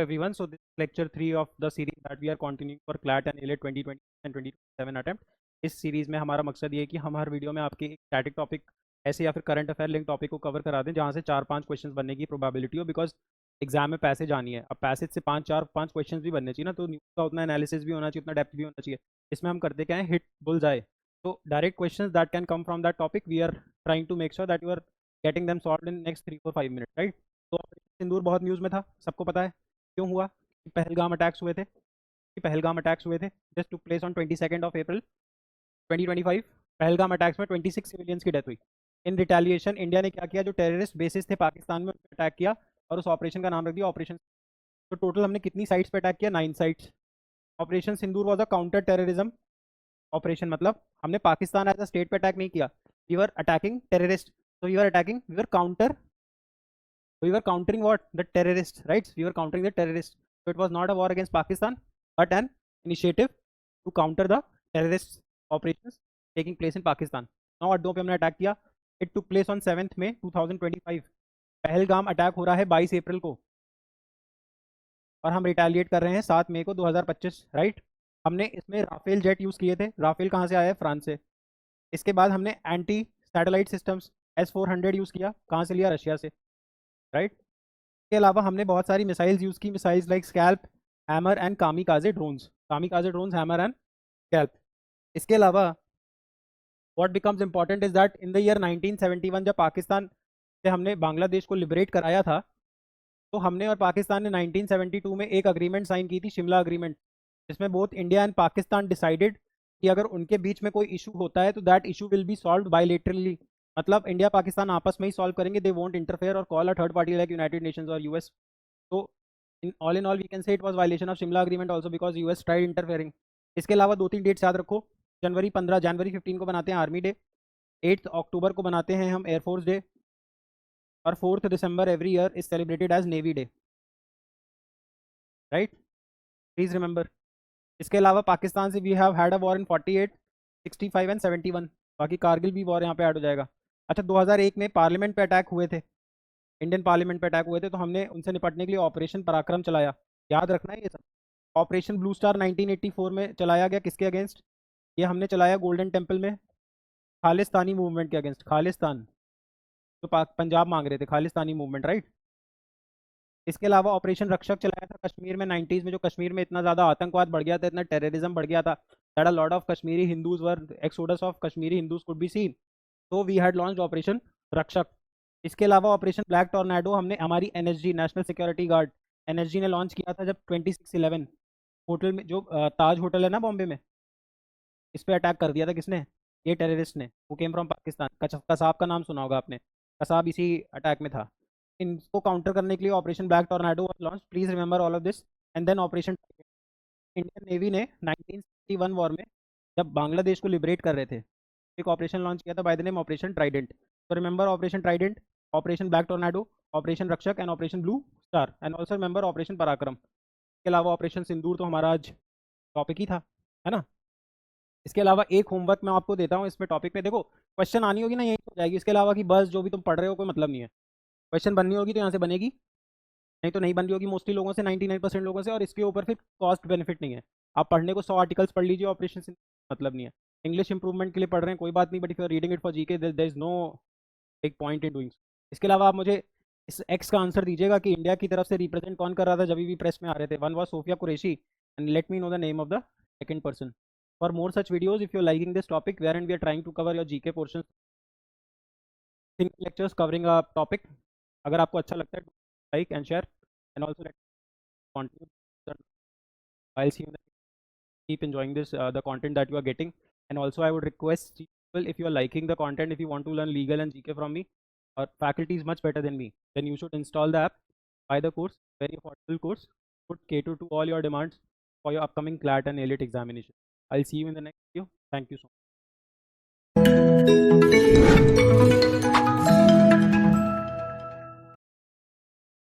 everyone. So this is lecture 3 of the series that we are continuing for CLAT and AILET 2020 and 2027 attempt. इस series में हमारा मकसद ये है कि हम हर वीडियो में आपके एक स्टैटिक टॉपिक ऐसे या फिर करंट अफेयर लिंक टॉपिक को कवर करा दें जहाँ से 4-5 क्वेश्चन बनने की प्रोबेबिलिटी हो, बिकॉज एग्जाम में पैसेज आनी है. अब पैसेज से 5 क्वेश्चन भी बनने चाहिए ना, तो न्यूज़ का उतना एनालिसिस भी होना चाहिए, उतना डेप्थ भी होना चाहिए. इसमें हम करते क्या है, हिट बुल्स आए. तो direct question that can come from that topic we are trying to make sure that you are getting them solved in next 3-4-5 minute, right. तो सिंदूर बहुत न्यूज़ में था, सबको पता है क्यों हुआ. पहलगाम अटैक्स हुए थे. Just took place on 22 April 2025. Pahalgam attacks में 26 सिविलियंस की डेथ हुई. इन रिटेलिएशन इंडिया ने क्या किया, जो टेररिस्ट बेसिस थे पाकिस्तान में उन पर अटैक किया और उस ऑपरेशन का नाम रख दिया ऑपरेशन. तो टोटल हमने कितनी साइट्स पे अटैक किया, 9 sites. Operation Sindoor was a counter terrorism operation. मतलब हमने पाकिस्तान एज अ स्टेट पे अटैक नहीं किया, we were attacking terrorist. So we were countering what? The terrorists, right? We were countering the terrorists. So it was not a war against Pakistan, but an initiative to counter the terrorist operations taking place in Pakistan. Now अड्डों पे हमने attack किया. It took place on 7th May 2025. Pahalgam attack हो रहा है 22 अप्रैल को और हम रिटेलिएट कर रहे हैं 7 मई को 2025, राइट. हमने इसमें राफेल जेट यूज़ किए थे. राफेल कहाँ से आया है? फ्रांस से. इसके बाद हमने anti satellite systems S-400 use किया. कहाँ से लिया? रशिया से, राइट. इसके अलावा हमने बहुत सारी मिसाइल्स यूज़ की. Missiles like scalp, hammer and kamikaze drones. Hammer and scalp. इसके अलावा what becomes important is that in the year 1971 जब पाकिस्तान से हमने बांग्लादेश को लिबरेट कराया था, तो हमने और पाकिस्तान ने 1972 में एक अग्रीमेंट साइन की थी, शिमला अग्रीमेंट, जिसमें both India and Pakistan decided कि अगर उनके बीच में कोई इशू होता है तो that issue will be solve bilaterally. मतलब इंडिया पाकिस्तान आपस में ही सॉल्व करेंगे, दे वोंट इंटरफेयर और call a third party like United Nations और यूएस. तो in all we can say it was violation of Shimla agreement also because US tried interfering. इसके अलावा 2-3 डेट्स याद रखो. जनवरी 15 को बनाते हैं आर्मी डे, 8 अक्टूबर को बनाते हैं हम एयरफोर्स डे, और 4 December every year is celebrated as navy day, right. Please remember. इसके अलावा पाकिस्तान से we have had a war in 48, 65 and 71. बाकी कारगिल भी वॉर यहाँ पे ऐड हो जाएगा. अच्छा, 2001 में पार्लियामेंट पे अटैक हुए थे, इंडियन पार्लियामेंट पे अटैक हुए थे, तो हमने उनसे निपटने के लिए ऑपरेशन पराक्रम चलाया. याद रखना है ये सब. ऑपरेशन ब्लू स्टार 1984 में चलाया गया. किसके अगेंस्ट? ये हमने चलाया गोल्डन टेम्पल में खालिस्तानी मूवमेंट के अगेंस्ट. खालिस्तान जो पंजाब मांग रहे थे, खालिस्तानी मूवमेंट, राइट. इसके अलावा ऑपरेशन रक्षक चलाया था कश्मीर में 90s में, जो कश्मीर में इतना ज़्यादा आतंकवाद बढ़ गया था, इतना टेररिज्म बढ़ गया था, that a lot of Kashmiri Hindus were exodus of Kashmiri Hindus could be seen. तो वी हैड लॉन्च्ड ऑपरेशन रक्षक. इसके अलावा ऑपरेशन ब्लैक टॉर्नेडो हमने हमारी NSG, national security guard, NSG ने लॉन्च किया था जब 26/11 होटल में, जो ताज होटल है ना बॉम्बे में, इस पर अटैक कर दिया था. किसने? ये टेररिस्ट ने, वो केम फ्रॉम पाकिस्तान. कसाब का नाम सुना होगा आपने, कसाब इसी अटैक में था. इनको काउंटर करने के लिए operation black tornado was launch. Please remember all of this. And then operation Indian Navy ने 1961 वॉर में जब बांग्लादेश को लिबरेट कर रहे थे, एक ऑपरेशन लॉन्च किया था by the name operation trident. तो remember operation trident, operation black tornado, operation Rakshak and operation blue star. And also remember operation Parakram. इसके अलावा ऑपरेशन सिंदूर तो हमारा आज टॉपिक ही था, है ना. इसके अलावा एक होमवर्क मैं आपको देता हूँ इसमें टॉपिक पे. देखो क्वेश्चन आनी होगी ना, यही हो जाएगी. इसके अलावा कि बस जो भी तुम पढ़ रहे हो कोई मतलब नहीं है. क्वेश्चन बननी होगी तो यहाँ से बनेगी, नहीं तो नहीं बन रही होगी मोस्टली लोगों से, 99% लोगों से. और इसके ऊपर फिर कॉस्ट बेनिफिट नहीं है. आप पढ़ने को 100 आर्टिकल्स पढ़ लीजिए, ऑपरेशन से मतलब नहीं है. इंग्लिश इंप्रूवमेंट के लिए पढ़ रहे हैं कोई बात नहीं, but if you are reading it for GK there is no एक पॉइंट इन डूइंग. इसके अलावा आप मुझे इस एक्स का आंसर दीजिएगा कि इंडिया की तरफ से रिप्रेजेंट कौन कर रहा था जब भी प्रेस में आ रहे थे. One was Sophia Qureshi and let me know the name of the second person. For more such videos if you are liking this topic where and we are trying to cover your GK portion lectures covering a topic, अगर आपको अच्छा लगता है like and share and also continue. I'll see you in the keep enjoying this the content that you are getting. And also I would request people, if you are liking the content, if you want to learn legal and GK from me, or faculty is much better than me, then you should install the app, buy the course, very affordable course, would cater to all your demands for your upcoming CLAT and AILET examination. I'll see you in the next video. Thank you so much.